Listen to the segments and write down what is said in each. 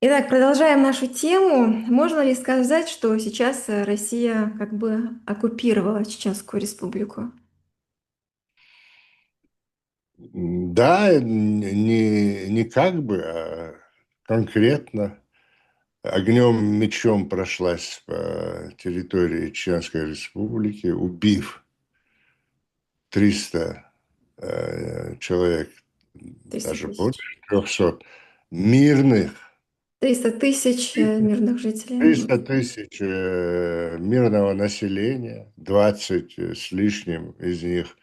Итак, продолжаем нашу тему. Можно ли сказать, что сейчас Россия как бы оккупировала Чеченскую Республику? Да, не как бы, а конкретно огнем, мечом прошлась по территории Чеченской Республики, убив 300 человек, 300 даже больше тысяч. 300 мирных, 300 тысяч мирных жителей. 300 тысяч мирного населения, 20 с лишним из них,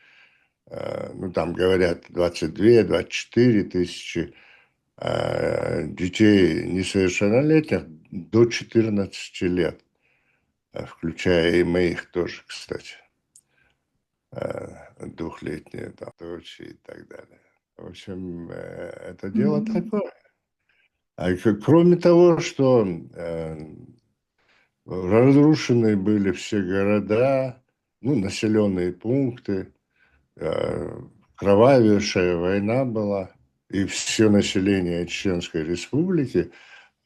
ну там говорят 22-24 тысячи детей несовершеннолетних до 14 лет, включая и моих тоже, кстати, двухлетние там, дочери и так далее. В общем, это дело Мгм. такое. Кроме того, что разрушены были все города, ну, населенные пункты, э, кровавейшая война была, и все население Чеченской Республики,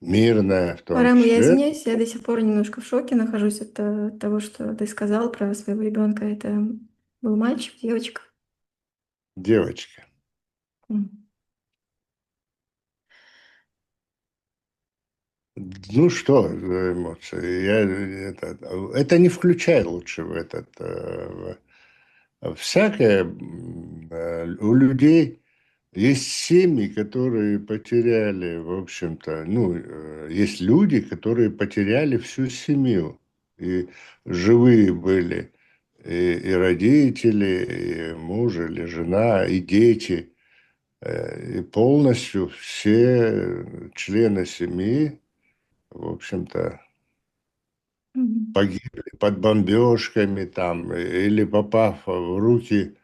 мирное в том Парам, я числе, извиняюсь, я до сих пор немножко в шоке нахожусь от того, что ты сказал про своего ребенка. Это был мальчик, девочка? девочки. Мгм. Ну что за эмоции? Это не включай лучше в этот. Всякое у людей есть семьи, которые потеряли, в общем-то, ну, есть люди, которые потеряли всю семью. И живые были и родители, и муж или жена, и дети. И полностью все члены семьи, в общем-то, Мгм. погибли под бомбежками там, или попав в руки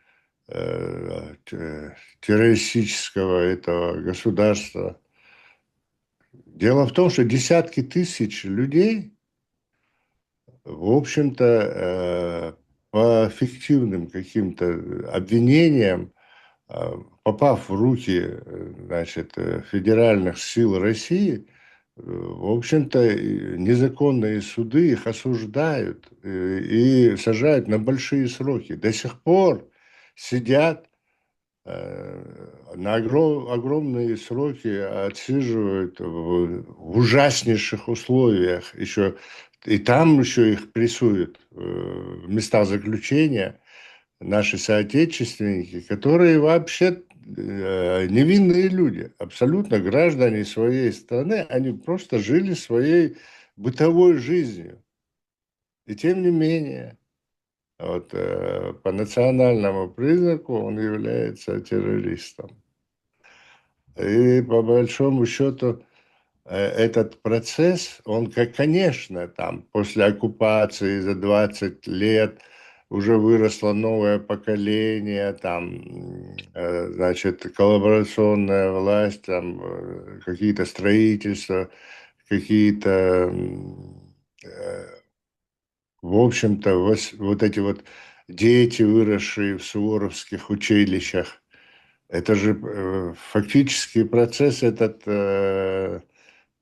террористического этого государства. Дело в том, что десятки тысяч людей, в общем-то, по фиктивным каким-то обвинениям, попав в руки, значит, федеральных сил России, в общем-то, незаконные суды их осуждают и сажают на большие сроки. До сих пор сидят на огромные сроки, отсиживают в ужаснейших условиях. Еще, и там еще их прессуют в места заключения наши соотечественники, которые вообще невинные люди, абсолютно граждане своей страны, они просто жили своей бытовой жизнью. И тем не менее, вот, по национальному признаку он является террористом. И по большому счету этот процесс, он, как, конечно, там после оккупации за 20 лет уже выросло новое поколение, там, значит, коллаборационная власть, там, какие-то строительства, какие-то, в общем-то, вот эти вот дети, выросшие в суворовских училищах, это же фактически процесс этот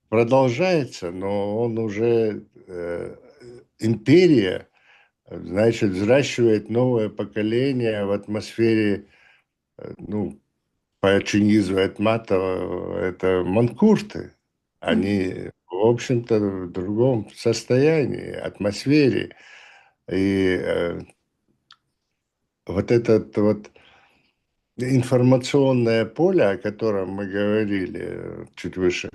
продолжается, но он уже империя, значит, взращивает новое поколение в атмосфере, ну, по Чингизу Айтматову, это манкурты. Мгм. Они, в общем-то, в другом состоянии, атмосфере. И вот этот вот информационное поле, о котором мы говорили чуть выше,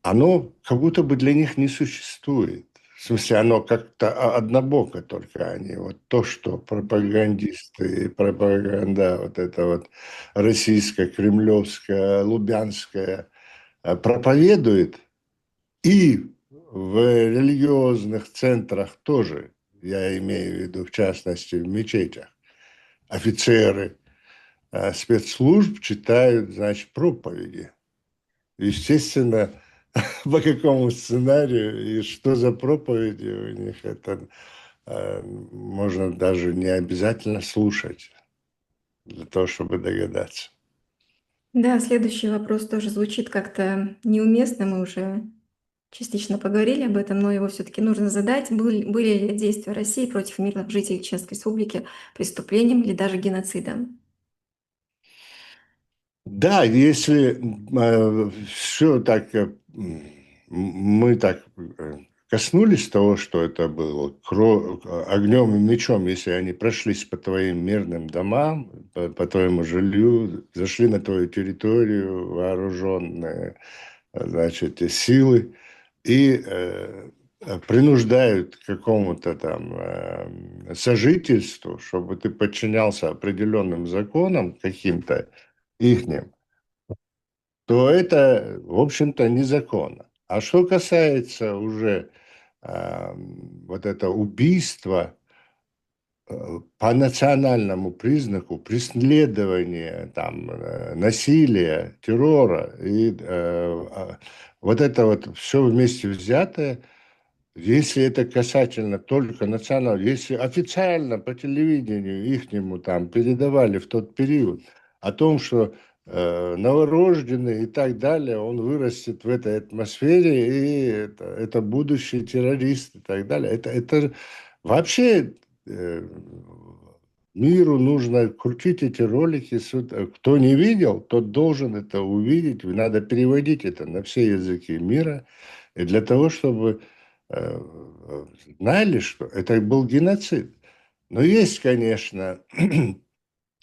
оно как будто бы для них не существует. В смысле, оно как-то однобоко только они. Вот то, что пропагандисты и пропаганда вот это вот российско-кремлевская, лубянская проповедует, и в религиозных центрах тоже, я имею в виду, в частности, в мечетях, офицеры спецслужб читают, значит, проповеди. Естественно, по какому сценарию и что за проповеди у них, это можно даже не обязательно слушать для того, чтобы догадаться. Да, следующий вопрос тоже звучит как-то неуместно. Мы уже частично поговорили об этом, но его все-таки нужно задать. Были ли действия России против мирных жителей Чеченской Республики преступлением или даже геноцидом? Да, если все так, мы так коснулись того, что это было, огнем и мечом, если они прошлись по твоим мирным домам, по твоему жилью, зашли на твою территорию вооруженные, значит, силы и принуждают к какому-то там сожительству, чтобы ты подчинялся определенным законам каким-то ихним, то это, в общем-то, незаконно. А что касается уже вот это убийство по национальному признаку, преследование, там, насилия, террора, и вот это вот все вместе взятое, если это касательно только национального, если официально по телевидению ихнему там передавали в тот период о том, что новорожденный и так далее, он вырастет в этой атмосфере, и это будущий террорист и так далее. Это вообще миру нужно крутить эти ролики. Кто не видел, тот должен это увидеть. Надо переводить это на все языки мира. И для того, чтобы э, знали, что это был геноцид. Но есть, конечно,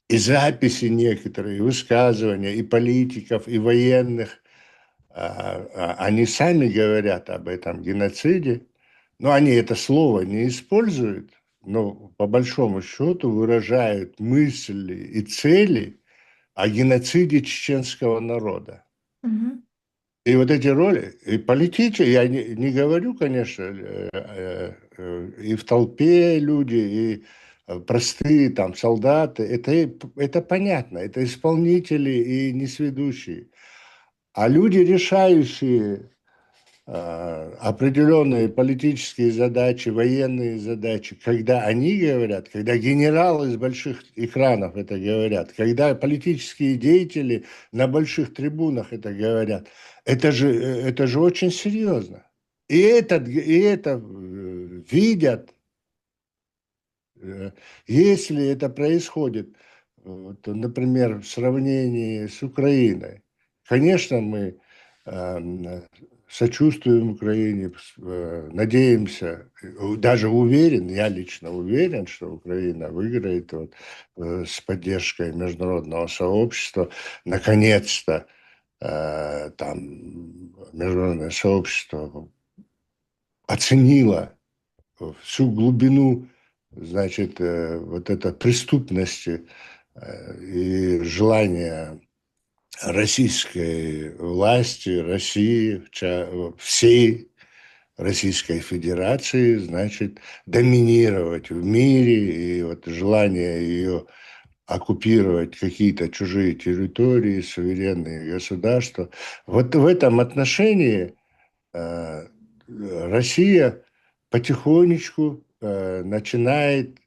и записи некоторые, и высказывания и политиков, и военных. Они сами говорят об этом геноциде, но они это слово не используют, но по большому счету выражают мысли и цели о геноциде чеченского народа. Мгм. И вот эти роли, и политические, я не говорю, конечно, и в толпе люди, и простые там солдаты, это понятно, это исполнители и несведущие. А люди, решающие определенные политические задачи, военные задачи, когда они говорят, когда генералы из больших экранов это говорят, когда политические деятели на больших трибунах это говорят, это же очень серьезно. И это видят, э, если это происходит, то, например, в сравнении с Украиной, конечно, мы э, сочувствуем Украине, надеемся, даже уверен, я лично уверен, что Украина выиграет вот, с поддержкой международного сообщества. Наконец-то там международное сообщество оценило всю глубину, значит, вот этой преступности и желания российской власти, России, всей Российской Федерации, значит, доминировать в мире, и вот желание ее оккупировать какие-то чужие территории, суверенные государства. Вот в этом отношении э, Россия потихонечку начинает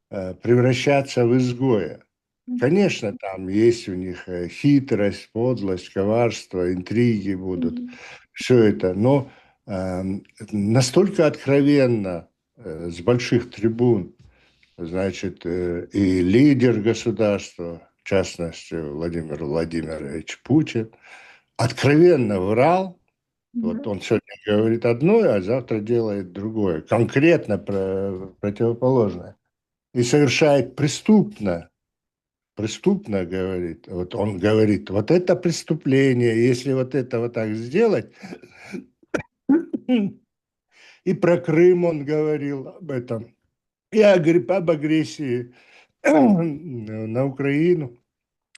превращаться в изгоя. Конечно, там есть у них хитрость, подлость, коварство, интриги будут, Мгм. все это, но настолько откровенно с больших трибун, значит, и лидер государства, в частности Владимир Владимирович Путин, откровенно врал. Вот Мгм. он сегодня говорит одно, а завтра делает другое, конкретно противоположное. И совершает преступно говорит, вот он говорит, вот это преступление, если вот это вот так сделать, и про Крым он говорил об этом, и об агрессии на Украину.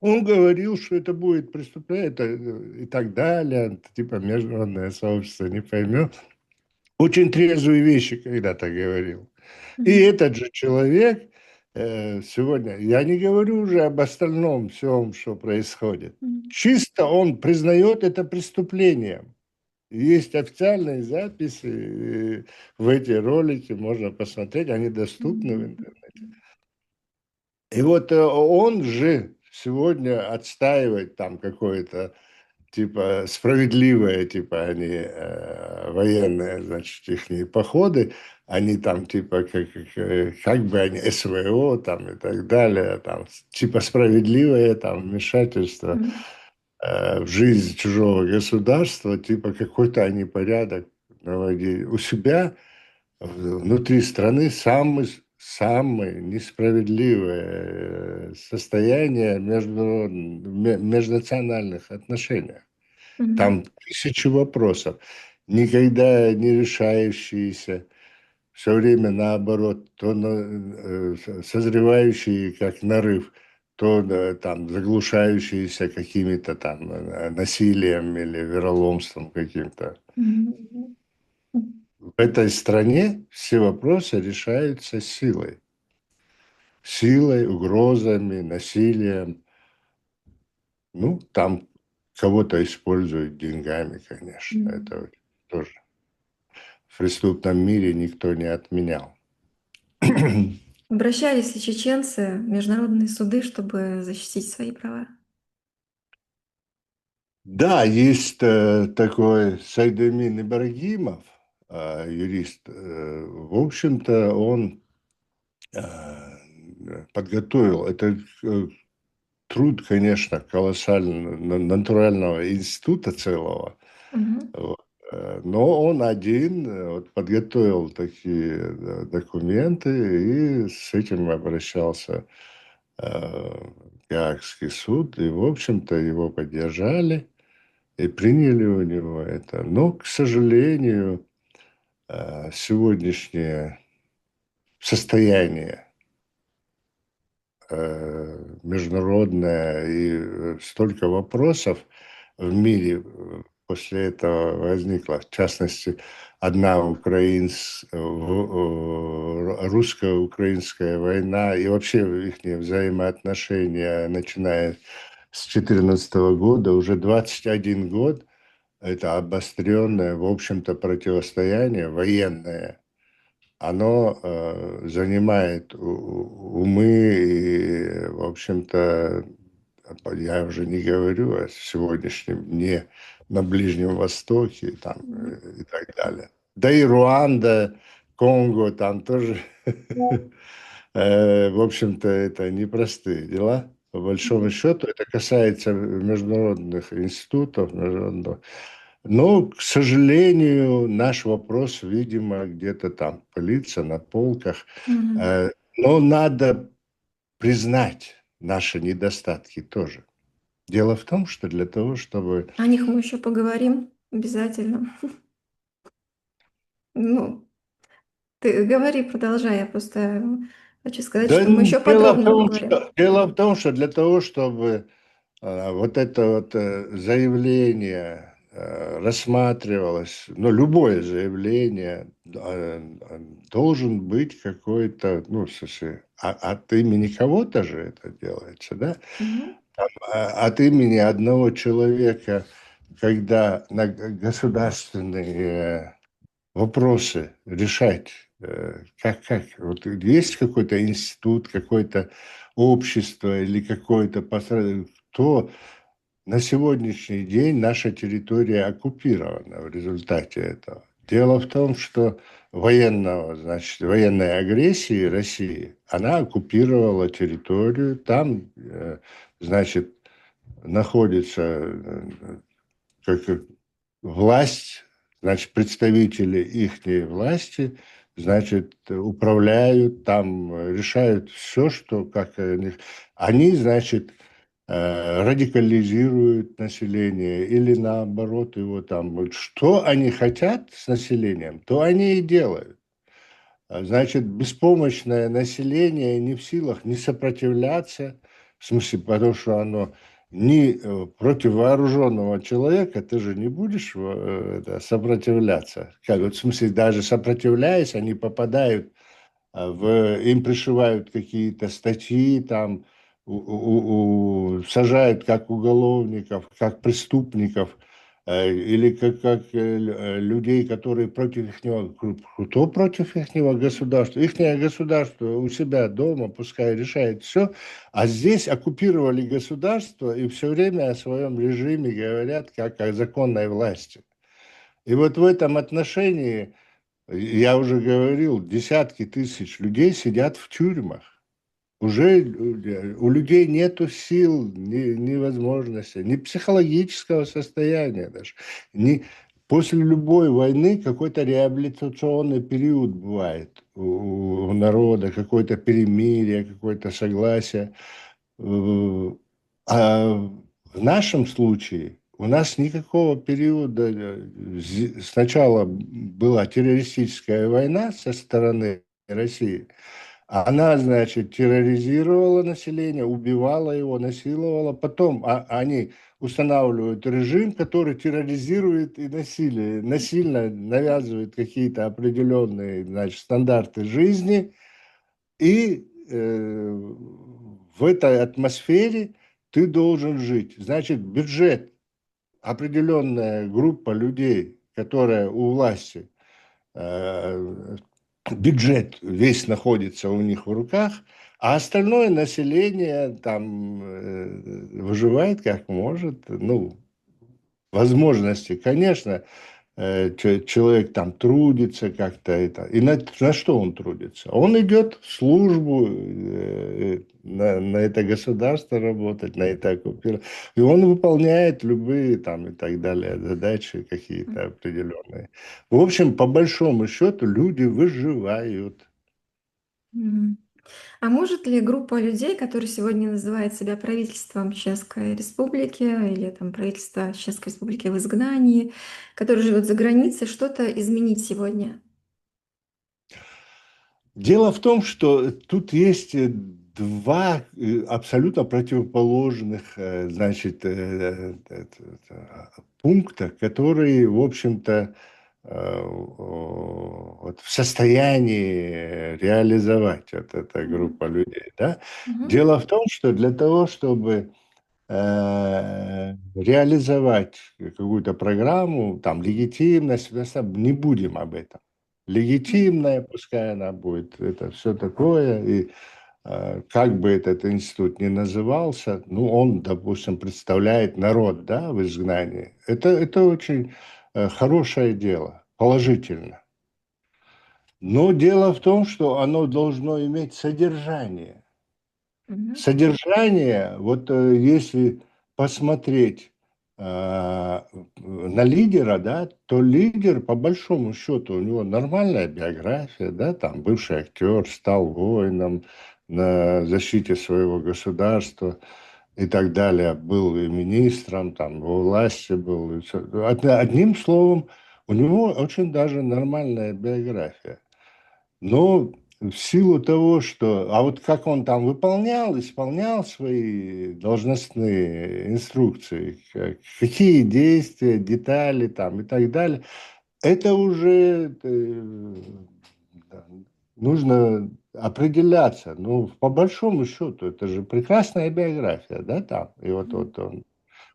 Он говорил, что это будет преступление и так далее, типа международное сообщество не поймет. Очень трезвые вещи когда-то говорил. И Мгм. этот же человек сегодня, я не говорю уже об остальном всем, что происходит, Мгм. чисто он признает это преступлением. Есть официальные записи, в эти ролики можно посмотреть, они доступны в Мгм. интернете. И вот он же сегодня отстаивать там какое-то типа справедливые, типа они военные, значит, их походы, они там типа как бы они СВО там и так далее, там типа справедливое там вмешательство Мгм. в жизнь чужого государства, типа какой-то они порядок наводили. У себя внутри страны самые несправедливые состояния межнациональных отношений. Мгм. Там тысячи вопросов, никогда не решающиеся, все время наоборот, то созревающие как нарыв, то да, там заглушающиеся какими-то там насилием или вероломством каким-то. Мгм. Мгм. В этой стране все вопросы решаются силой. Силой, угрозами, насилием. Ну, там кого-то используют деньгами, конечно. Мгм. Это тоже в преступном мире никто не отменял. Обращались ли чеченцы в международные суды, чтобы защитить свои права? Да, есть такой Сайдемин Ибрагимов, юрист. В общем-то, он подготовил, это труд, конечно, колоссальный, натурального института целого. Мгм. Вот. Но он один вот, подготовил такие документы и с этим обращался в Гаагский суд. И, в общем-то, его поддержали и приняли у него это. Но, к сожалению, сегодняшнее состояние международное и столько вопросов в мире после этого возникло. В частности, одна русско-украинская война и вообще их взаимоотношения, начиная с 2014 года, уже 21 год, это обостренное, в общем-то, противостояние военное, оно занимает умы и, в общем-то, я уже не говорю о сегодняшнем дне на Ближнем Востоке там, Мгм. и так далее. Да и Руанда, Конго, там тоже, в общем-то, это непростые дела. По большому Мгм. счету, это касается международных институтов, но, к сожалению, наш вопрос, видимо, где-то там пылится на полках. Мгм. Э, Но надо признать наши недостатки тоже. Дело в том, что для того, чтобы... О них мы еще поговорим обязательно. Ну, ты говори, продолжай. Я просто хочу сказать, Да, что мы еще подробно поговорим. дело в том, что для того, чтобы вот это вот заявление рассматривалось, ну, любое заявление, должен быть какой-то, ну, в смысле, от имени кого-то же это делается, да? Мгм. От имени одного человека, когда на государственные вопросы решать, как, вот есть какой-то институт, какое-то общество или какое-то, то на сегодняшний день наша территория оккупирована в результате этого. Дело в том, что военной агрессии России, она оккупировала территорию, там, значит, находится как власть, значит, представители их власти, значит, управляют там, решают все, что как они, значит, радикализируют население или наоборот его там, вот что они хотят с населением, то они и делают. Значит, беспомощное население не в силах не сопротивляться, в смысле, потому что оно не против вооруженного человека, ты же не будешь сопротивляться. Как, вот, в смысле, даже сопротивляясь, они попадают им пришивают какие-то статьи, там, сажают как уголовников, как преступников. или как людей, которые против ихнего, кто против ихнего государства? Ихнее государство у себя дома, пускай решает все, а здесь оккупировали государство и все время о своем режиме говорят как о законной власти. И вот в этом отношении, я уже говорил, десятки тысяч людей сидят в тюрьмах. Уже у людей нету сил, ни возможности, ни психологического состояния даже. Ни, после любой войны какой-то реабилитационный период бывает у народа, какое-то перемирие, какое-то согласие. А в нашем случае у нас никакого периода. Сначала была террористическая война со стороны России, она, значит, терроризировала население, убивала его, насиловала. Потом они устанавливают режим, который терроризирует и насильно навязывает какие-то определенные, значит, стандарты жизни. И в этой атмосфере ты должен жить. Значит, бюджет, определенная группа людей, которая у власти, э, бюджет весь находится у них в руках, а остальное население там выживает как может. Ну, возможности, конечно, человек там трудится как-то это. И на что он трудится? Он идет в службу на это государство работать, на это оккупировать. И он выполняет любые там и так далее задачи какие-то определенные. В общем, по большому счету люди выживают. Мгм. А может ли группа людей, которые сегодня называют себя правительством Чешской Республики или там правительство Чешской Республики в изгнании, которые живут за границей, что-то изменить сегодня? Дело в том, что тут есть два абсолютно противоположных, значит, пункта, которые, в общем-то, вот в состоянии реализовать вот эта Мгм. группа людей, да? Мгм. Дело в том, что для того, чтобы реализовать какую-то программу, там, легитимность, не будем об этом. Легитимная, пускай она будет, это все такое, и как бы этот институт ни назывался, ну, он, допустим, представляет народ, да, в изгнании. Это очень хорошее дело, положительно. Но дело в том, что оно должно иметь содержание. Мгм. Содержание, вот если посмотреть на лидера, да, то лидер, по большому счету, у него нормальная биография, да, там бывший актер, стал воином на защите своего государства и так далее, был и министром, там, во власти был. И всё. Одним словом, у него очень даже нормальная биография. Но в силу того, что... А вот как он там исполнял свои должностные инструкции, какие действия, детали там и так далее, это уже да, нужно определяться. Ну, по большому счету, это же прекрасная биография, да, там. И вот он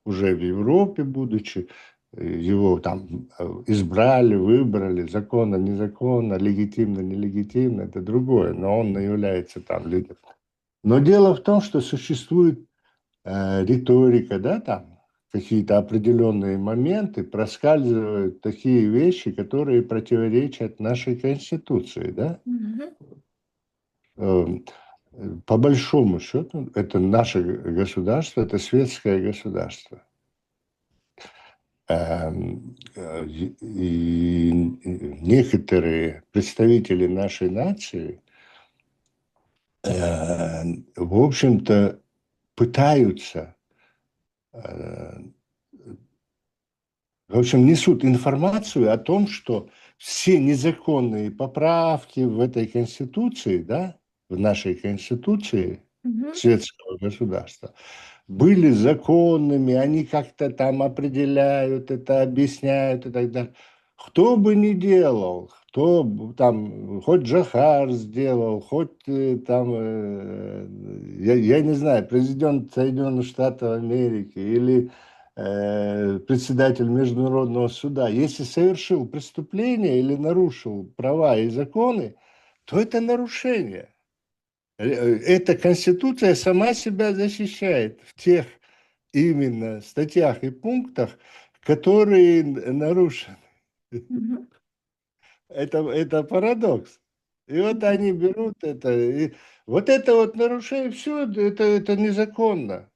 уже в Европе, будучи, его там избрали, выбрали, законно, незаконно, легитимно, нелегитимно, это другое, но он является там лидером. Но дело в том, что существует риторика, да, там какие-то определенные моменты, проскальзывают такие вещи, которые противоречат нашей Конституции, да. Мгм. Эм, По большому счету, это наше государство, это светское государство. И некоторые представители нашей нации, в общем-то, пытаются, э, в общем, несут информацию о том, что все незаконные поправки в этой Конституции, да, в нашей Конституции Мгм. светского государства, были законными, они как-то там определяют это, объясняют и так далее. Кто бы ни делал, кто там, хоть Джохар сделал, хоть там, я не знаю, президент Соединенных Штатов Америки или председатель Международного суда, если совершил преступление или нарушил права и законы, то это нарушение. Эта Конституция сама себя защищает в тех именно статьях и пунктах, которые нарушены. Мгм. Это парадокс. И вот они берут это. И вот это вот нарушение, все, это незаконно.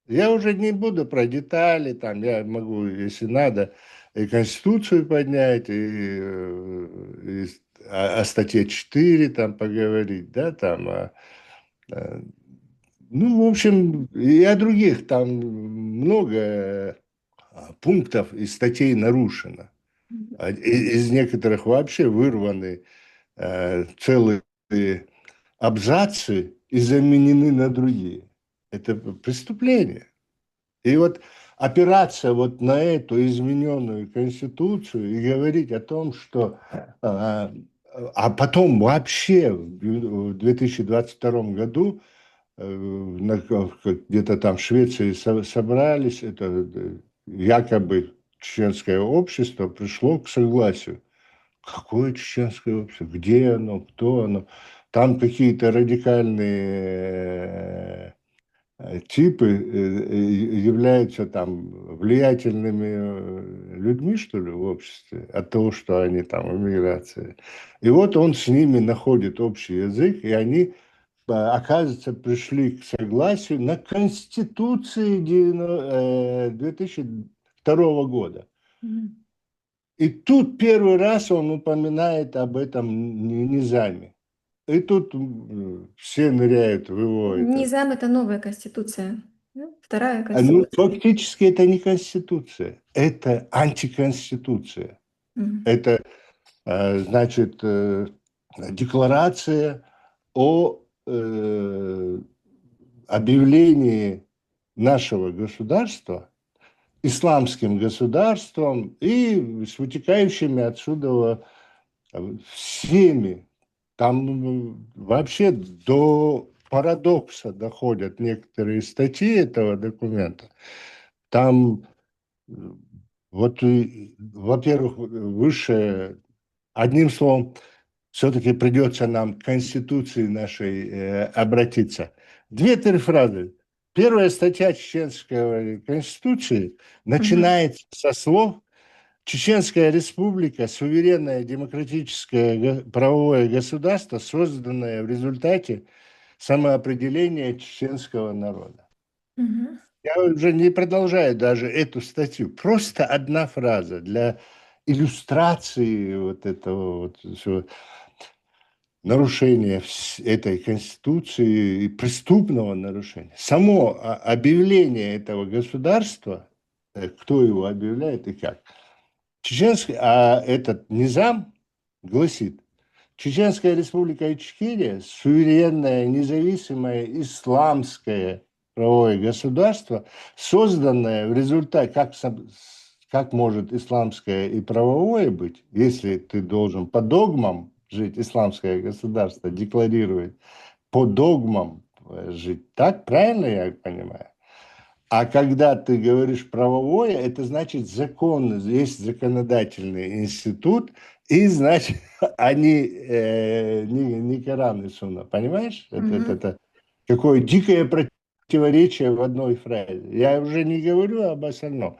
Я уже не буду про детали, там я могу, если надо, и Конституцию поднять, и о статье 4 там поговорить, да, там, э, ну, в общем, и о других, там много пунктов и статей нарушено. Из некоторых вообще вырваны целые абзацы и заменены на другие. Это преступление. И вот опираться вот на эту измененную конституцию и говорить о том, что а потом вообще в 2022 году где-то там в Швеции собрались, это якобы чеченское общество пришло к согласию. Какое чеченское общество? Где оно? Кто оно? Там какие-то радикальные типы являются там влиятельными людьми, что ли, в обществе, от того, что они там в эмиграции. И вот он с ними находит общий язык, и они, оказывается, пришли к согласию на Конституции 2002 года. Мгм. И тут первый раз он упоминает об этом низами. И тут все ныряют в его этот. Низам — это новая конституция. Да? Вторая Ну, конституция. фактически это не конституция, это антиконституция. Мгм. Это, значит, декларация о объявлении нашего государства исламским государством и с вытекающими отсюда всеми. Там вообще до парадокса доходят некоторые статьи этого документа. Там вот, во-первых, выше, одним словом, все-таки придется нам к Конституции нашей обратиться. Две-три фразы. Первая статья Чеченской Конституции Мгм. начинается со слов «Чеченская республика – суверенное демократическое правовое государство, созданное в результате самоопределения чеченского народа». Мгм. Я уже не продолжаю даже эту статью. Просто одна фраза для иллюстрации вот этого вот всего нарушения этой Конституции и преступного нарушения. Само объявление этого государства, кто его объявляет и как. Чеченский, а этот низам гласит: Чеченская республика Ичкерия – суверенное, независимое исламское правовое государство, созданное в результате, как может исламское и правовое быть, если ты должен по догмам жить, исламское государство декларирует, по догмам жить. Так правильно я понимаю? А когда ты говоришь правовое, это значит закон, есть законодательный институт, и значит они не Коран и Сунна, понимаешь? Мгм. Это какое дикое противоречие в одной фразе. Я уже не говорю об остальном.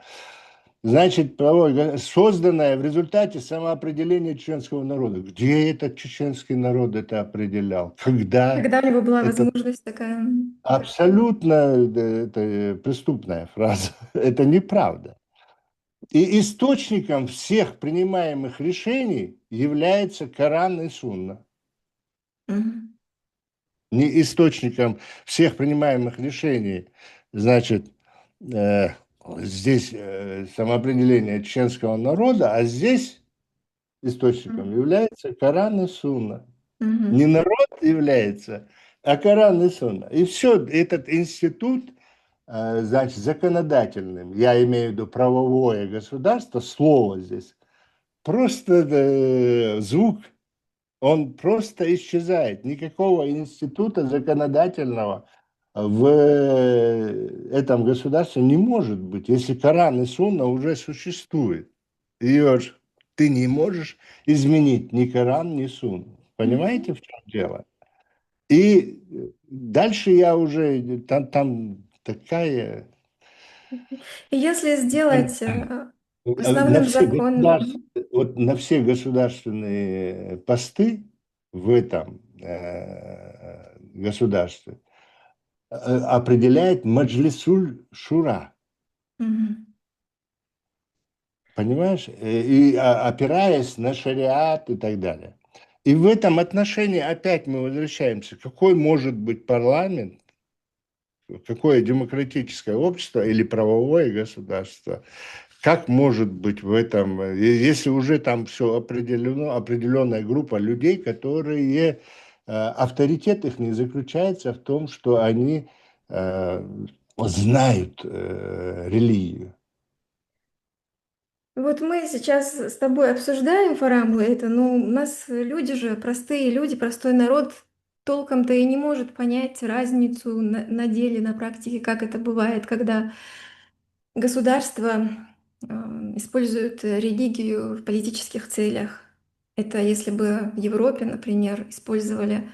Значит, правовое, созданное в результате самоопределения чеченского народа. Где этот чеченский народ это определял? Когда? Когда у него была Это возможность такая? абсолютно это преступная фраза. Это неправда. И источником всех принимаемых решений является Коран и Сунна. Мгм. Не источником всех принимаемых решений, значит, э, здесь самоопределение чеченского народа, а здесь источником является Коран и Сунна. Не Мгм. народ является, а Коран и Сунна. И все, этот институт, значит, законодательным, я имею в виду правовое государство, слово здесь, просто звук, он просто исчезает. Никакого института законодательного в этом государстве не может быть, если Коран и Сунна уже существует. Ее ж ты не можешь изменить ни Коран, ни Сунну. Понимаете, Мгм. в чем дело? И дальше я уже, там такая... И если сделать На основным все законом, вот на все государственные посты в этом государстве определяет Маджлисуль Шура, мгм. понимаешь? И опираясь на шариат и так далее. И в этом отношении опять мы возвращаемся. Какой может быть парламент, какое демократическое общество или правовое государство, как может быть в этом, если уже там все определено, определенная группа людей, которые, авторитет их не заключается в том, что они знают религию. Вот мы сейчас с тобой обсуждаем формулы это, но у нас люди же, простые люди, простой народ толком-то и не может понять разницу на деле, на практике, как это бывает, когда государство использует религию в политических целях. Это если бы в Европе, например, использовали,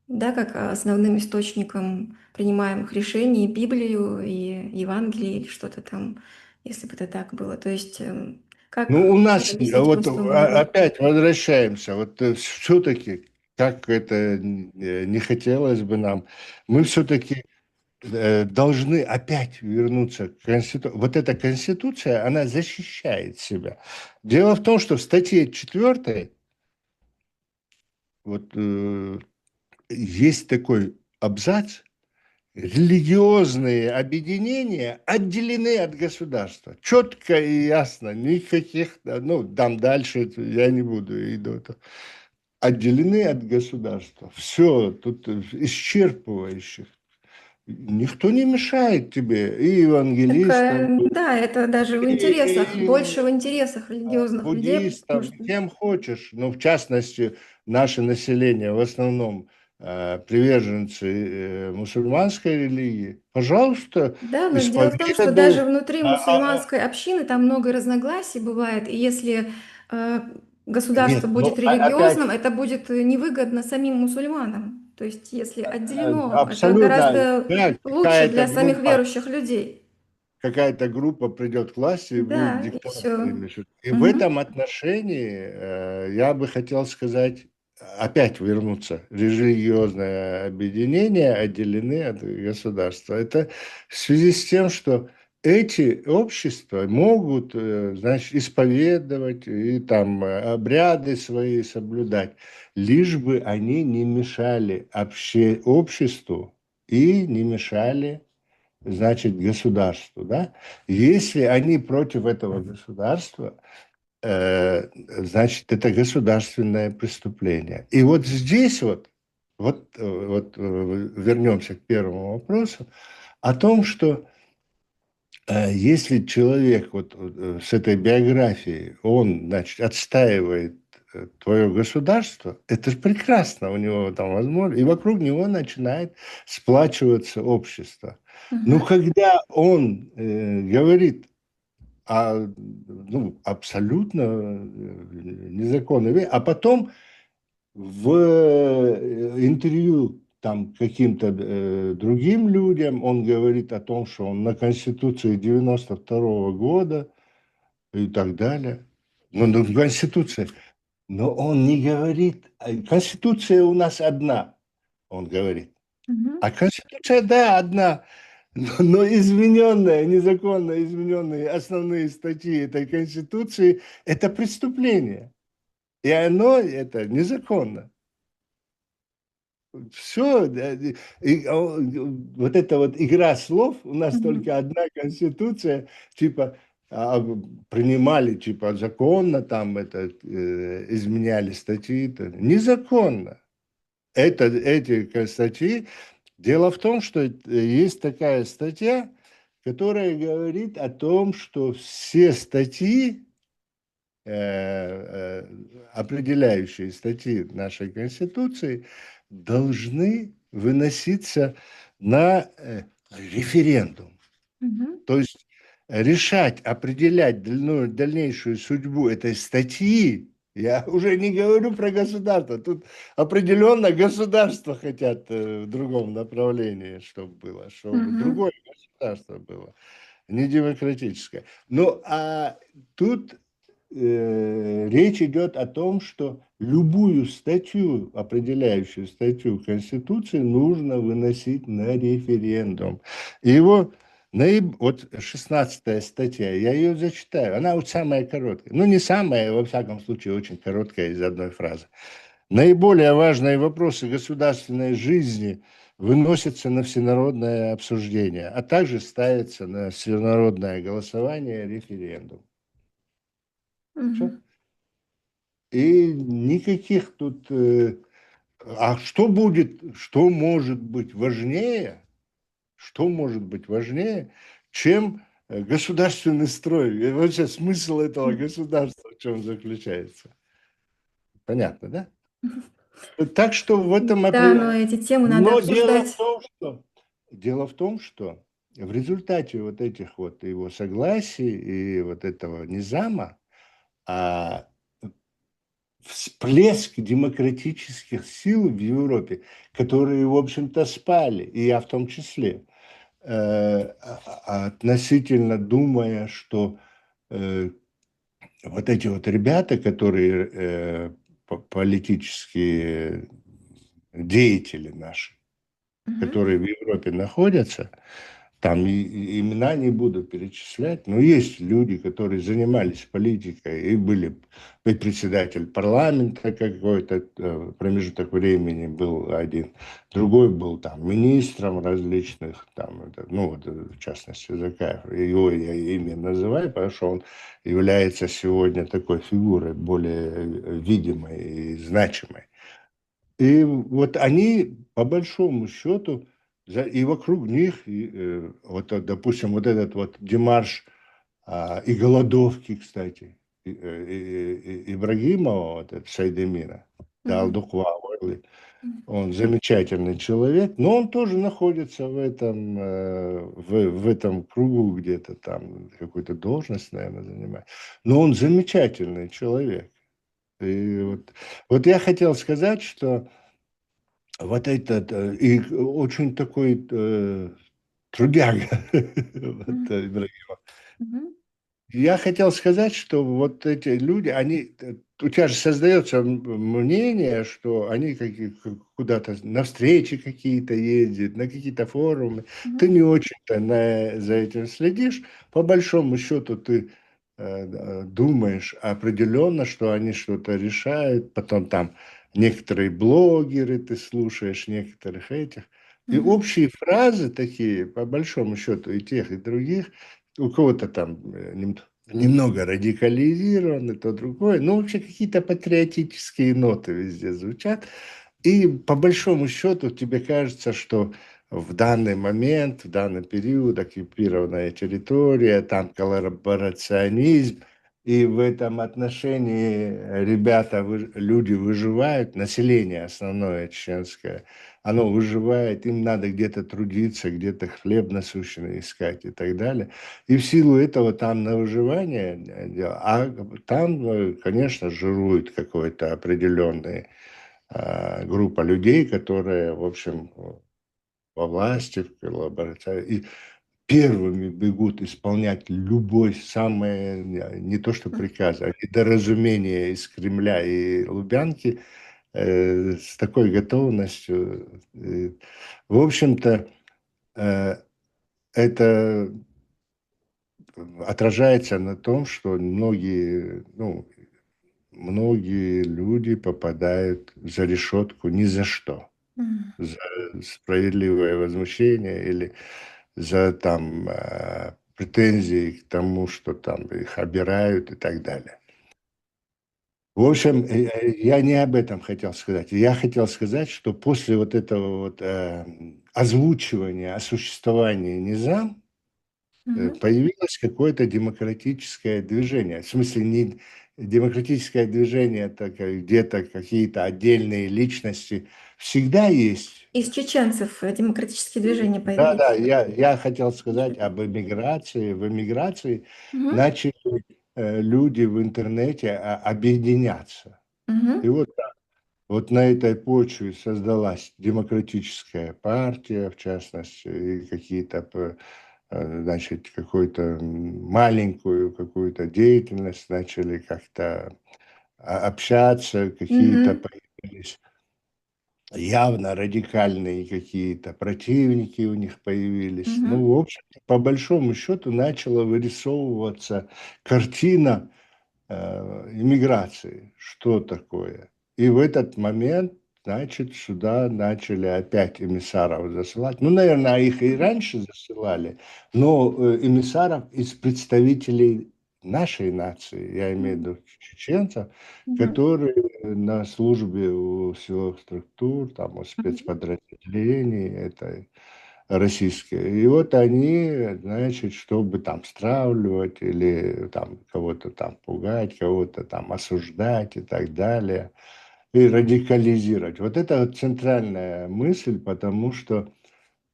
да, как основным источником принимаемых решений Библию и Евангелие или что-то там, если бы это так было. То есть Ну, у как нас объяснить вот простому народу? опять возвращаемся, вот все-таки, как это не хотелось бы нам, мы все-таки должны опять вернуться к Конституции. Вот эта Конституция, она защищает себя. Дело в том, что в статье 4 вот, есть такой абзац: религиозные объединения отделены от государства. Четко и ясно, никаких, ну, там дальше я не буду, иду. Отделены от государства. Все, тут исчерпывающе. Никто не мешает тебе, и Так, евангелистам, да, это даже в интересах, больше в и интересах религиозных людей, потому буддистам, что кем хочешь. Но в частности, наше население в основном приверженцы мусульманской религии. Пожалуйста, да, но дело в том, что даже исповедуй. внутри мусульманской общины там много разногласий бывает, и если э, государство Нет, будет ну религиозным, опять, это будет невыгодно самим мусульманам. То есть если отделено, это абсолютно, гораздо да, лучше для самих верующих людей. какая-то группа придет к власти и будет Да, и диктатором все. или что-то. И в этом отношении я бы хотел сказать, опять вернуться. Религиозное объединение отделены от государства. Это в связи с тем, что эти общества могут, значит, исповедовать и там обряды свои соблюдать, лишь бы они не мешали обществу и не мешали, значит, государству, да? Если они против этого государства, значит, это государственное преступление. И вот здесь вернемся к первому вопросу о том, что если человек с этой биографией, он, значит, отстаивает твое государство, это же прекрасно, у него там возможно, и вокруг него начинает сплачиваться общество. Но Мгм. когда он говорит о, ну, абсолютно незаконной вещи, а потом в интервью там каким-то другим людям он говорит о том, что он на Конституции 92 года и так далее. Ну, Конституция. Но он не говорит, Конституция у нас одна, он говорит. Мгм. А Конституция, да, одна, но измененная, незаконно измененные основные статьи этой Конституции – это преступление. И оно это незаконно. Все, вот эта вот игра слов, у нас Мгм. только одна конституция, типа принимали типа законно, там это изменяли статьи, это незаконно. Эти статьи. Дело в том, что есть такая статья, которая говорит о том, что все статьи, определяющие статьи нашей Конституции, должны выноситься на референдум. Мгм. То есть решать, определять дальнейшую судьбу этой статьи, я уже не говорю про государство, тут определенно государство хотят в другом направлении, чтобы было, чтобы Мгм. другое государство было, не демократическое. Ну, а тут речь идет о том, что любую статью, определяющую статью Конституции, нужно выносить на референдум. И его вот 16 статья, я ее зачитаю, она вот самая короткая. Ну, не самая, во всяком случае, очень короткая из одной фразы. Наиболее важные вопросы государственной жизни выносятся на всенародное обсуждение, а также ставятся на всенародное голосование референдум. Все. Мгм. И никаких тут... А что будет, что может быть важнее, что может быть важнее, чем государственный строй? И вообще смысл этого государства в чем заключается? Понятно, да? Так что в этом... Да, но эти темы надо Но дело в обсуждать. том, что... Дело в том, что в результате вот этих вот его согласий и вот этого низама, а, всплеск демократических сил в Европе, которые, в общем-то, спали, и я в том числе, относительно думая, что вот эти вот ребята, которые политические деятели наши, Мгм. которые в Европе находятся, там имена не буду перечислять, но есть люди, которые занимались политикой и были, и председатель парламента какой-то промежуток времени был один, другой был там министром различных, там, ну вот в частности Закаев, его я имя называю, потому что он является сегодня такой фигурой более видимой и значимой. И вот они, по большому счету, и вокруг них, вот, допустим, вот этот вот демарш и голодовки, кстати, Ибрагимова, вот этот Сайдемира, да, Мгм. он замечательный человек, но он тоже находится в этом кругу где-то там, какую-то должность, наверное, занимает. Но он замечательный человек. И вот я хотел сказать, что вот этот, и очень такой трудяга, вот, Мгм. Ибрагимов. Мгм. Я хотел сказать, что вот эти люди, они, у тебя же создается мнение, что они куда-то на встречи какие-то ездят, на какие-то форумы. Ты Мгм. не очень-то за этим следишь. По большому счету ты думаешь определенно, что они что-то решают. Потом там некоторые блогеры ты слушаешь, некоторых этих. И Мгм. общие фразы такие, по большому счету, и тех, и других, у кого-то там немного радикализированы, то другое. Но вообще какие-то патриотические ноты везде звучат. И по большому счету тебе кажется, что в данный момент, в данный период оккупированная территория, там коллаборационизм, и в этом отношении ребята, люди выживают, население основное чеченское, оно выживает, им надо где-то трудиться, где-то хлеб насущный искать и так далее. И в силу этого там на выживание, а там, конечно, жирует какой-то определенный группа людей, которые, в общем, во власти, в коллаборации, и первыми бегут исполнять любой самое, не то что приказ, а недоразумение из Кремля и Лубянки с такой готовностью. В общем-то, это отражается на том, что многие, ну, многие люди попадают за решетку ни за что. Мгм. За справедливое возмущение или за там претензии к тому, что там их обирают и так далее. В общем, я не об этом хотел сказать. Я хотел сказать, что после вот этого вот озвучивания о существовании низам, Мгм. появилось какое-то демократическое движение. В смысле, не демократическое движение, это где-то какие-то отдельные личности. Всегда есть. Из чеченцев демократические движения Да, да, появились. я хотел сказать об эмиграции. В эмиграции Мгм. начали люди в интернете объединяться. И Мгм. вот на этой почве создалась демократическая партия, в частности, и какие-то, значит, какую-то маленькую какую-то деятельность начали как-то общаться, какие-то Мгм. появились явно радикальные какие-то противники у них появились. Мгм. Ну, в общем, по большому счету начала вырисовываться картина иммиграции, что такое. И в этот момент, значит, сюда начали опять эмиссаров засылать. Ну, наверное, их и Мгм. раньше засылали, но эмиссаров из представителей нашей нации, я имею в Мгм. виду чеченцев, Мгм. которые на службе у силовых структур, там, у Мгм. спецподразделений, это российские. И вот они, значит, чтобы там стравливать или там кого-то там пугать, кого-то там осуждать и так далее, и радикализировать. Вот это вот центральная мысль, потому что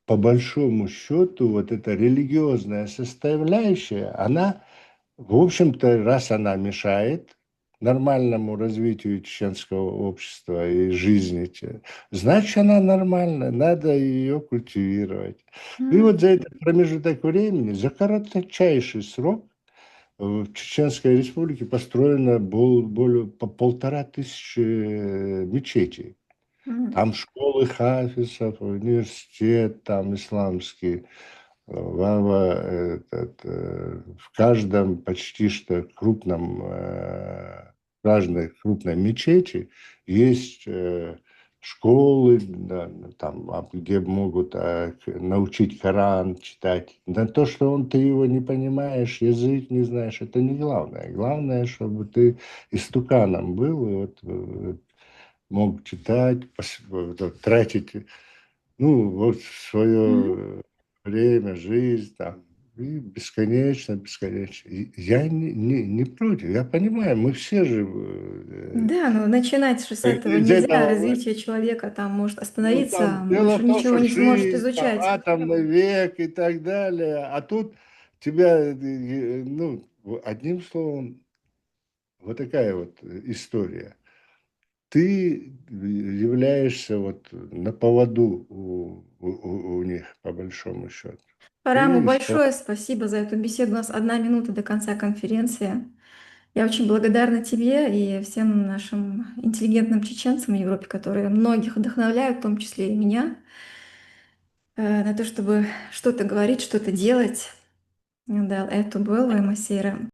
по большому счету вот эта религиозная составляющая, она, в общем-то, раз она мешает нормальному развитию чеченского общества и жизни, значит, она нормальная, надо ее культивировать. И Мгм. вот за этот промежуток времени, за кратчайший срок, в Чеченской Республике построено более по 1500 мечетей. Мгм. Там школы хафизов, университет там исламский, в каждом почти что крупном, каждой крупной мечети есть школы, да, там, где могут научить Коран читать. Да то, что ты его не понимаешь, язык не знаешь, это не главное. Главное, чтобы ты истуканом был, и вот, мог читать, вот тратить, ну, вот Мгм. свое время, жизнь там, и бесконечно, бесконечно. И я не против, я понимаю, мы все же Да, но начинать же с этого из нельзя. этого, Развитие человека там может ну, остановиться, там, он дело же в том, ничего что не сможет жизнь, там, изучать. атомный век и так далее, а тут тебя, ну, одним словом, вот такая вот история. Ты являешься вот на поводу у них, по большому счету. Параму, Ты большое спасибо за эту беседу. У нас 1 минута до конца конференции. Я очень благодарна тебе и всем нашим интеллигентным чеченцам в Европе, которые многих вдохновляют, в том числе и меня, на то, чтобы что-то говорить, что-то делать. Да, это было Масейра.